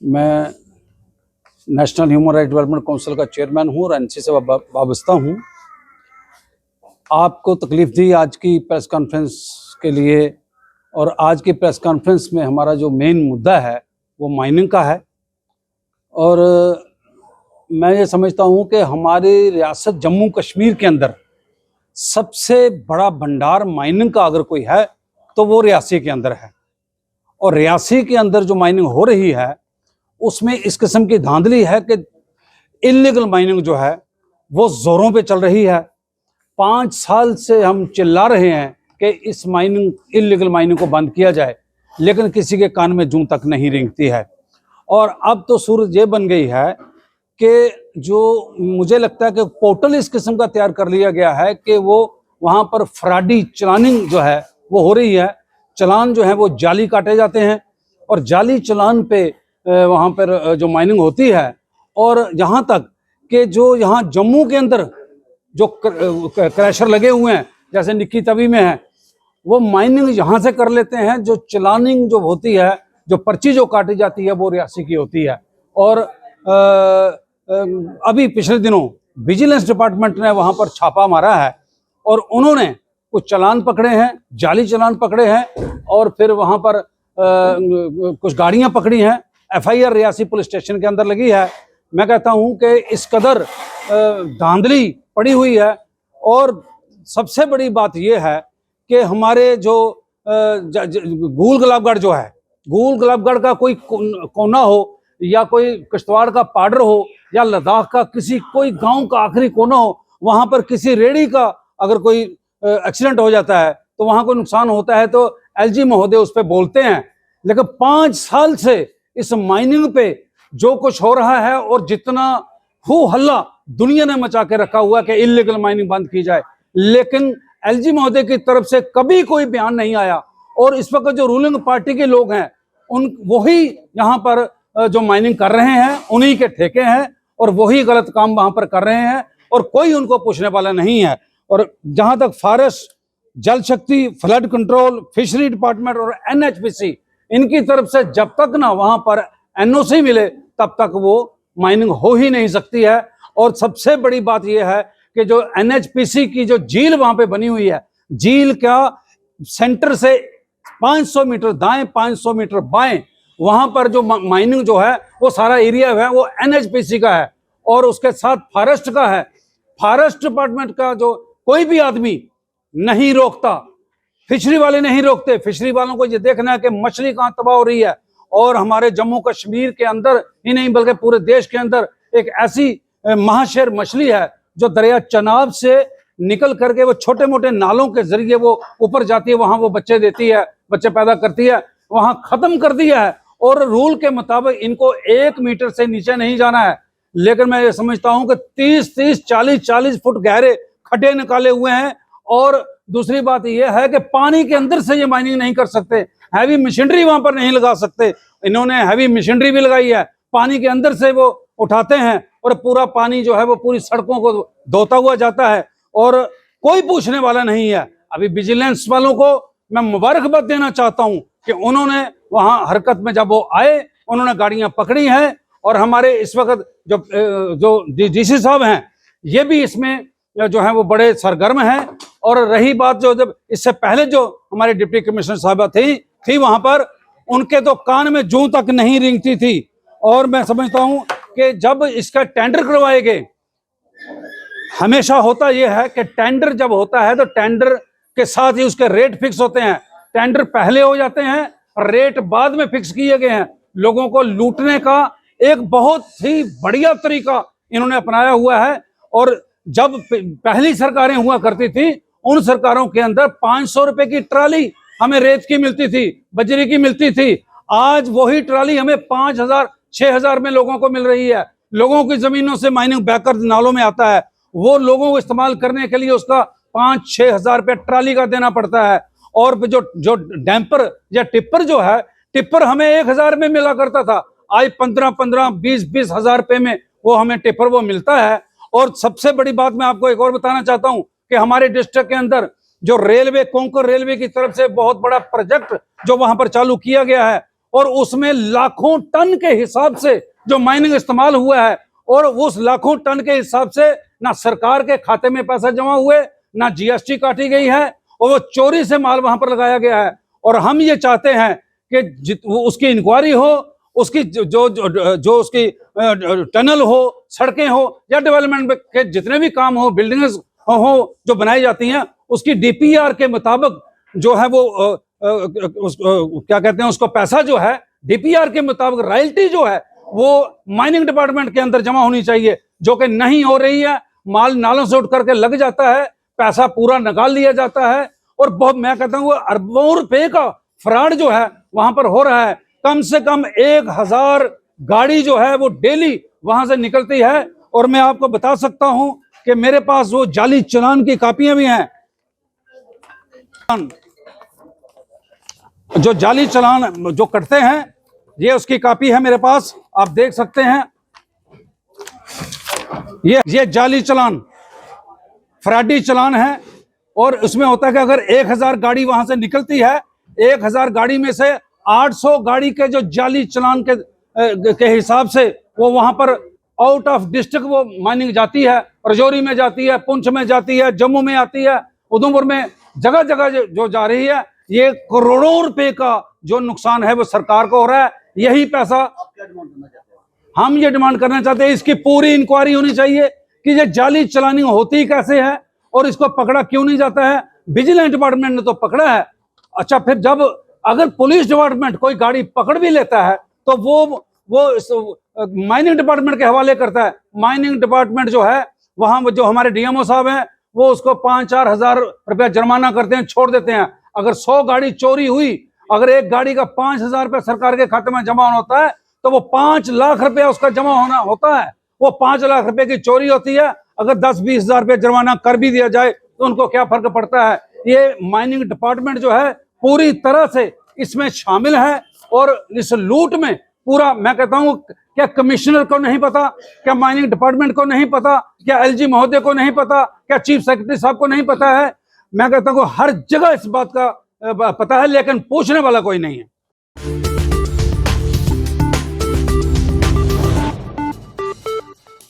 मैं national human right development council का chairman हूँ और एनसी से वाबस्ता हूँ। आपको तकलीफ दी आज की प्रेस कॉन्फ्रेंस के लिए, और आज की प्रेस कॉन्फ्रेंस में हमारा जो मेन मुद्दा है वो माइनिंग का है। और मैं ये समझता हूँ कि हमारी रियासत जम्मू कश्मीर के अंदर सबसे बड़ा भंडार माइनिंग का अगर कोई है तो वो रियासी के अंदर है। और रियासी के अंदर जो माइनिंग हो रही है उसमें इस किस्म की धांधली है कि इल्लीगल माइनिंग जो है वो जोरों पे चल रही है। 5 साल से हम चिल्ला रहे हैं कि इस इल्लीगल माइनिंग को बंद किया जाए, लेकिन किसी के कान में जूं तक नहीं रेंगती है। और अब तो सूरत ये बन गई है कि जो मुझे लगता है कि पोर्टल इस किस्म का तैयार कर लिया गया है कि वो वहाँ पर फ्रॉडी चलानिंग जो है वो हो रही है। चलान जो है वो जाली काटे जाते हैं और जाली चलान पे वहाँ पर जो माइनिंग होती है, और यहाँ तक कि जो यहाँ जम्मू के अंदर जो क्रैशर लगे हुए हैं जैसे निक्की तवी में है, वो माइनिंग यहाँ से कर लेते हैं। जो चलानिंग जो होती है, जो पर्ची जो काटी जाती है वो रियासी की होती है। और अभी पिछले दिनों विजिलेंस डिपार्टमेंट ने वहाँ पर छापा मारा है और उन्होंने कुछ चालान पकड़े हैं, जाली चालान पकड़े हैं, और फिर वहाँ पर कुछ गाड़ियाँ पकड़ी हैं। FIR रियासी पुलिस स्टेशन के अंदर लगी है। मैं कहता हूँ कि इस कदर धांधली पड़ी हुई है। और सबसे बड़ी बात यह है कि हमारे जो गूल गुलाबगढ़ जो है, गूल गुलाबगढ़ का कोई कोना हो या कोई किश्तवाड़ का पाडर हो या लद्दाख का कोई गांव का आखिरी कोना हो, वहां पर किसी रेड़ी का अगर कोई एक्सीडेंट हो जाता है तो वहां कोई नुकसान होता है तो LG महोदय उस पर बोलते हैं। लेकिन 5 साल से इस माइनिंग पे जो कुछ हो रहा है और जितना हो हल्ला दुनिया ने मचा के रखा हुआ कि इल्लीगल माइनिंग बंद की जाए, लेकिन LG महोदय की तरफ से कभी कोई बयान नहीं आया। और इस वक्त जो रूलिंग पार्टी के लोग हैं वही यहाँ पर जो माइनिंग कर रहे हैं, उन्हीं के ठेके हैं और वही गलत काम वहां पर कर रहे हैं और कोई उनको पूछने वाला नहीं है। और जहां तक फॉरेस्ट, जल शक्ति, फ्लड कंट्रोल, फिशरी डिपार्टमेंट और NHPC, इनकी तरफ से जब तक ना वहां पर NOC मिले तब तक वो माइनिंग हो ही नहीं सकती है। और सबसे बड़ी बात यह है कि जो NHPC की जो झील वहां पे बनी हुई है, झील का सेंटर से 500 मीटर दाएं 500 मीटर बाएं वहां पर जो माइनिंग जो है वो सारा एरिया है वो NHPC का है और उसके साथ फॉरेस्ट का है। फॉरेस्ट डिपार्टमेंट का जो कोई भी आदमी नहीं रोकता, फिशरी वाले नहीं रोकते। फिशरी वालों को ये देखना है कि मछली कहां तबाह हो रही है। और हमारे जम्मू कश्मीर के अंदर ही नहीं बल्कि पूरे देश के अंदर एक ऐसी महाशेर मछली है जो दरिया चनाब से निकल करके वो छोटे मोटे नालों के जरिए वो ऊपर जाती है, वहां वो बच्चे देती है, बच्चे पैदा करती है, वहां खत्म कर दिया है। और रूल के मुताबिक इनको 1 मीटर से नीचे नहीं जाना है। लेकिन मैं ये समझता हूं कि 30-30, 40-40 फुट गहरे खड्डे निकाले हुए हैं। और दूसरी बात यह है कि पानी के अंदर से ये माइनिंग नहीं कर सकते, हैवी मशीनरी वहां पर नहीं लगा सकते। इन्होंने हैवी मशीनरी भी लगाई है, पानी के अंदर से वो उठाते हैं और पूरा पानी जो है वो पूरी सड़कों को धोता हुआ जाता है और कोई पूछने वाला नहीं है। अभी विजिलेंस वालों को मैं मुबारकबाद देना चाहता हूं कि उन्होंने वहां हरकत में जब वो आए उन्होंने गाड़ियां पकड़ी हैं। और हमारे इस वक्त जो DC साहब हैं ये भी इसमें जो है वो बड़े सरगर्म हैं। और रही बात जो जब इससे पहले जो हमारे डिप्टी कमिश्नर साहबा थी वहां पर, उनके तो कान में जूं तक नहीं रेंगती थी। और मैं समझता हूं कि जब इसका टेंडर करवाए गए, हमेशा होता यह है कि टेंडर जब होता है तो टेंडर के साथ ही उसके रेट फिक्स होते हैं। टेंडर पहले हो जाते हैं, रेट बाद में फिक्स किए गए हैं। लोगों को लूटने का एक बहुत ही बढ़िया तरीका इन्होंने अपनाया हुआ है। और जब पहली सरकारें हुआ करती थी उन सरकारों के अंदर 500 रुपए की ट्राली हमें रेत की मिलती थी, बजरी की मिलती थी। आज वही ट्राली हमें 5000, 6000 में लोगों को मिल रही है। लोगों की जमीनों से माइनिंग बहकर नालों में आता है, वो लोगों को इस्तेमाल करने के लिए उसका 5-6 हजार रुपये ट्राली का देना पड़ता है। और जो डैम्पर या टिप्पर जो है, टिप्पर हमें 1000 में मिला करता था, आज 15-15, 20-20 हजार रुपए में वो हमें टिप्पर वो मिलता है। और सबसे बड़ी बात मैं आपको एक और बताना चाहता हूं कि हमारे डिस्ट्रिक्ट के अंदर जो रेलवे, कोंकण रेलवे की तरफ से बहुत बड़ा प्रोजेक्ट जो वहां पर चालू किया गया है और उसमें लाखों टन के हिसाब से जो माइनिंग इस्तेमाल हुआ है, और उस लाखों टन के हिसाब से ना सरकार के खाते में पैसा जमा हुए, ना जीएसटी काटी गई है, और वो चोरी से माल वहां पर लगाया गया है। और हम ये चाहते हैं कि उसकी इंक्वायरी हो, उसकी जो उसकी टनल हो, सड़कें हो, या डेवलपमेंट के जितने भी काम हो, बिल्डिंग्स हो जो बनाई जाती हैं, उसकी डीपीआर के मुताबिक जो है वो क्या कहते हैं उसको, पैसा जो है डीपीआर के मुताबिक रॉयल्टी जो है वो माइनिंग डिपार्टमेंट के अंदर जमा होनी चाहिए, जो कि नहीं हो रही है। माल नालों से उठ करके लग जाता है, पैसा पूरा निकाल लिया जाता है, और बहुत, मैं कहता हूँ अरबों रुपए का फ्रॉड जो है वहां पर हो रहा है। कम से कम 1000 गाड़ी जो है वो डेली वहां से निकलती है। और मैं आपको बता सकता हूं कि मेरे पास वो जाली चालान की कापियां भी हैं। जो जाली चालान जो कटते हैं, ये उसकी कॉपी है मेरे पास, आप देख सकते हैं। ये जाली चालान, फ्रॉडी चालान है। और उसमें होता है कि अगर 1000 गाड़ी वहां से निकलती है, 1000 गाड़ी में से 800 गाड़ी के जो जाली चालान के हिसाब से वो वहां पर आउट ऑफ डिस्ट्रिक्ट वो माइनिंग जाती है, राजौरी में जाती है, पुंछ में जाती है, जम्मू में आती है, उधमपुर में, जगह जगह जो जा रही है। ये करोड़ों रुपए का जो नुकसान है वो सरकार को हो रहा है। यही पैसा हम ये डिमांड करना चाहते हैं, इसकी पूरी इंक्वायरी होनी चाहिए कि ये जाली चलानी होती कैसे है और इसको पकड़ा क्यों नहीं जाता है। विजिलेंस डिपार्टमेंट ने तो पकड़ा है, अच्छा फिर जब अगर पुलिस डिपार्टमेंट कोई गाड़ी पकड़ भी लेता है तो वो माइनिंग डिपार्टमेंट के हवाले करता है। माइनिंग डिपार्टमेंट जो है वहां जो हमारे डीएमओ साहब हैं वो उसको 5-4 हजार रुपया जुर्माना करते हैं, छोड़ देते हैं। अगर 100 गाड़ी चोरी हुई, अगर एक गाड़ी का 5000 रुपया सरकार के खाते में जमा होता है तो वो 5 लाख रुपया उसका जमा होना होता है। वो 5 लाख रुपए की चोरी होती है, अगर 10-20 हजार रुपया जुर्माना कर भी दिया जाए तो उनको क्या फर्क पड़ता है। ये माइनिंग डिपार्टमेंट जो है पूरी तरह से इसमें शामिल है, और इस लूट में पूरा, मैं कहता हूं, क्या कमिश्नर को नहीं पता, क्या माइनिंग डिपार्टमेंट को नहीं पता, क्या एलजी महोदय को नहीं पता, क्या चीफ सेक्रेटरी साहब को नहीं पता है। मैं कहता हूं हर जगह इस बात का पता है, लेकिन पूछने वाला कोई नहीं है।